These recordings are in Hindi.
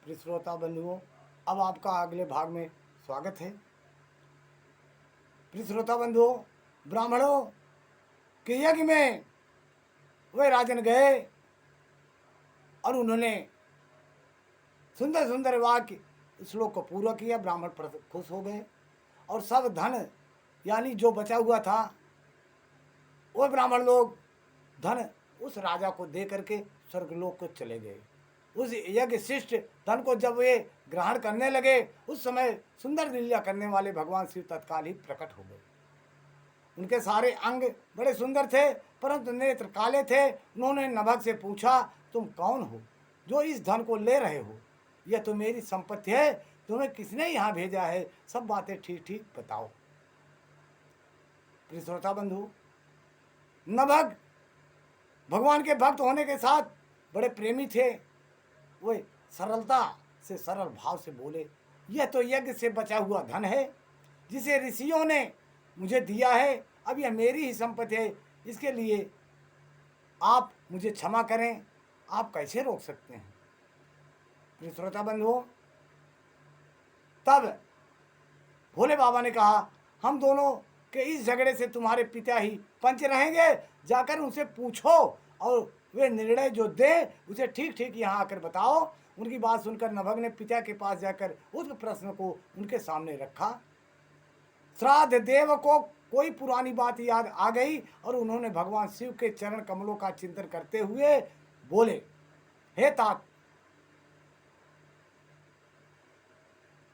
प्रिय श्रोता बंधुओं, अब आपका अगले भाग में स्वागत है। प्रिय श्रोता बंधुओं, ब्राह्मणों के यज्ञ में वे राजन गए और उन्होंने सुंदर सुंदर वाक्य श्लोक को पूरा किया। ब्राह्मण खुश हो गए और सब धन यानी जो बचा हुआ था वो ब्राह्मण लोग धन उस राजा को दे करके स्वर्गलोक को चले गए। उस यज्ञ शिष्ट धन को जब वे ग्रहण करने लगे, उस समय सुंदर लीला करने वाले भगवान शिव तत्काल ही प्रकट हो गए। उनके सारे अंग बड़े सुंदर थे, परंतु नेत्र काले थे। उन्होंने नभग से पूछा, तुम कौन हो जो इस धन को ले रहे हो? यह तो मेरी संपत्ति है, तुम्हें किसने यहाँ भेजा है? सब बातें ठीक ठीक बताओ। प्रिय श्रोता बंधु, नभग भगवान के भक्त होने के साथ बड़े प्रेमी थे। वे सरलता से सरल भाव से बोले, यह तो यज्ञ से बचा हुआ धन है जिसे ऋषियों ने मुझे दिया है। अब यह मेरी ही संपत्ति है, इसके लिए आप मुझे क्षमा करें। आप कैसे रोक सकते हैं? प्रिय श्रोता बंधुओं, तब भोले बाबा ने कहा, हम दोनों के इस झगड़े से तुम्हारे पिता ही पंच रहेंगे। जाकर उनसे पूछो और वे निर्णय जो दे उसे ठीक ठीक यहाँ आकर बताओ। उनकी बात सुनकर नभग ने पिता के पास जाकर उस प्रश्न को उनके सामने रखा। श्राद्ध देव को कोई पुरानी बात याद आ गई और उन्होंने भगवान शिव के चरण कमलों का चिंतन करते हुए बोले, हे तात,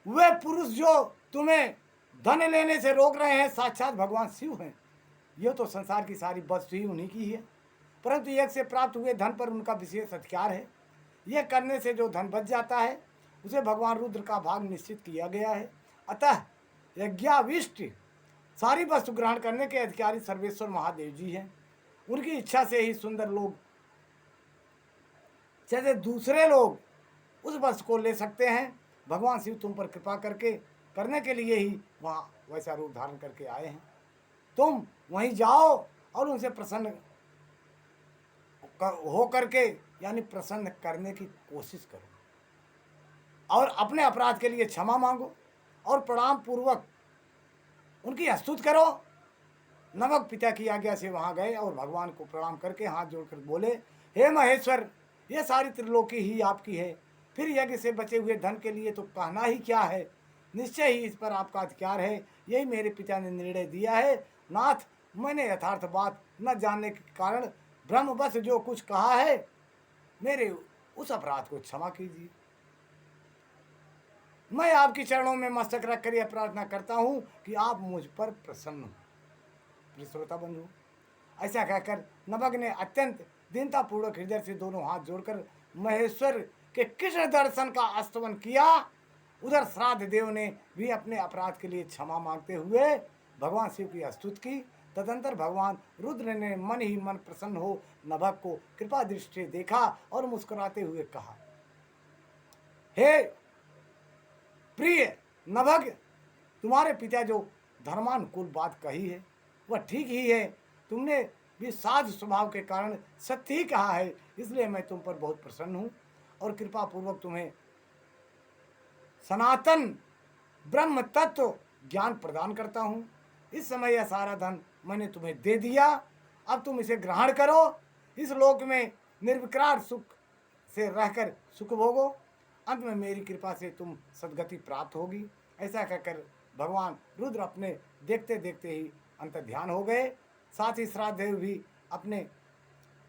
वे पुरुष जो तुम्हें धन लेने से रोक रहे हैं साक्षात भगवान शिव हैं। यह तो संसार की सारी वस्तु ही उन्हीं की है, परंतु यज्ञ से प्राप्त हुए धन पर उनका विशेष अधिकार है। यह करने से जो धन बच जाता है उसे भगवान रुद्र का भाग निश्चित किया गया है। अतः यज्ञाविष्ट सारी वस्तु ग्रहण करने के अधिकारी सर्वेश्वर महादेव जी हैं। उनकी इच्छा से ही सुंदर लोग जैसे दूसरे लोग उस वस्तु को ले सकते हैं। भगवान शिव तुम पर कृपा करने के लिए ही वहाँ वैसा रूप धारण करके आए हैं। तुम वहीं जाओ और उनसे प्रसन्न हो करके यानी प्रसन्न करने की कोशिश करो और अपने अपराध के लिए क्षमा मांगो और प्रणाम पूर्वक उनकी स्तुति करो। नमक पिता की आज्ञा से वहाँ गए और भगवान को प्रणाम करके हाथ जोड़कर बोले, हे महेश्वर, यह सारी त्रिलोकी ही आपकी है। फिर यज्ञ से बचे हुए धन के लिए तो कहना ही क्या है। निश्चय ही इस पर आपका अधिकार है। यही मेरे पिता ने निर्णय दिया है। नाथ, मैंने यथार्थ बात न जानने के कारण ब्रह्मवश जो कुछ कहा है, मेरे उस अपराध को क्षमा कीजिए। मैं आपके चरणों में मस्तक रखकर यह प्रार्थना करता हूँ कि आप मुझ पर प्रसन्न हो। प्रिय श्रोता बंधु, ऐसा कहकर नभग ने अत्यंत दीनतापूर्वक हृदय से दोनों हाथ जोड़कर महेश्वर के कृष्ण दर्शन का स्तवन किया। उधर श्राद्ध देव ने भी अपने अपराध के लिए क्षमा मांगते हुए भगवान शिव की स्तुति की। तदंतर भगवान रुद्र ने मन ही मन प्रसन्न हो नभग को कृपा दृष्टि से देखा और मुस्कुराते हुए कहा, हे प्रिय नभग, तुम्हारे पिता जो धर्मानुकूल बात कही है वह ठीक ही है। तुमने भी साध स्वभाव के कारण सत्य ही कहा है, इसलिए मैं तुम पर बहुत प्रसन्न हूँ और कृपा पूर्वक तुम्हें सनातन ब्रह्म तत्व ज्ञान प्रदान करता हूँ। इस समय यह सारा धन मैंने तुम्हें दे दिया, अब तुम इसे ग्रहण करो। इस लोक में निर्विकार सुख से रहकर सुख भोगो। अंत में मेरी कृपा से तुम सद्गति प्राप्त होगी। ऐसा कहकर भगवान रुद्र अपने देखते देखते ही अंतर्ध्यान हो गए। साथ ही श्राद्ध देव भी अपने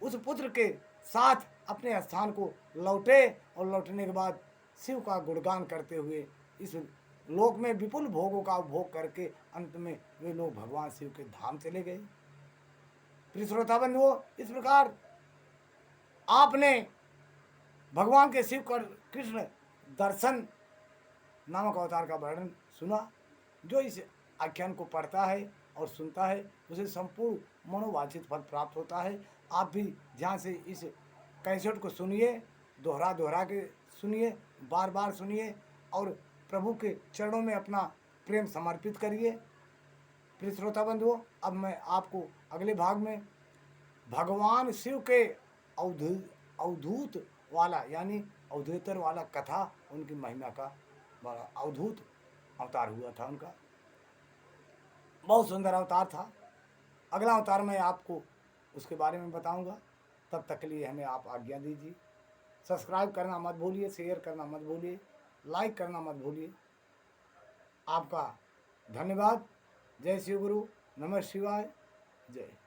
उस पुत्र के साथ अपने स्थान को लौटे और लौटने के बाद शिव का गुणगान करते हुए इस लोक में विपुल भोगों का उपभोग करके अंत में वे लोग भगवान शिव के धाम चले गए। प्रिय श्रोता बंधुओं, इस प्रकार आपने भगवान के शिव कृष्ण दर्शन नामक अवतार का वर्णन सुना। जो इस आख्यान को पढ़ता है और सुनता है उसे संपूर्ण मनोवांछित फल प्राप्त होता है। आप भी ध्यान से इस कैसेट को सुनिए, दोहरा के सुनिए, बार बार सुनिए और प्रभु के चरणों में अपना प्रेम समर्पित करिए। प्रिय श्रोता बंधुओं, अब मैं आपको अगले भाग में भगवान शिव के अवधूत वाला यानी अवधूतर वाला कथा उनकी महिमा का बड़ा अवधूत अवतार हुआ था उनका, बहुत सुंदर अवतार था। अगला अवतार मैं आपको उसके बारे में बताऊंगा। तब तक के लिए हमें आप आज्ञा दीजिए। सब्सक्राइब करना मत भूलिए, शेयर करना मत भूलिए, लाइक करना मत भूलिए। आपका धन्यवाद। जय शिव गुरु, नमः शिवाय, जय।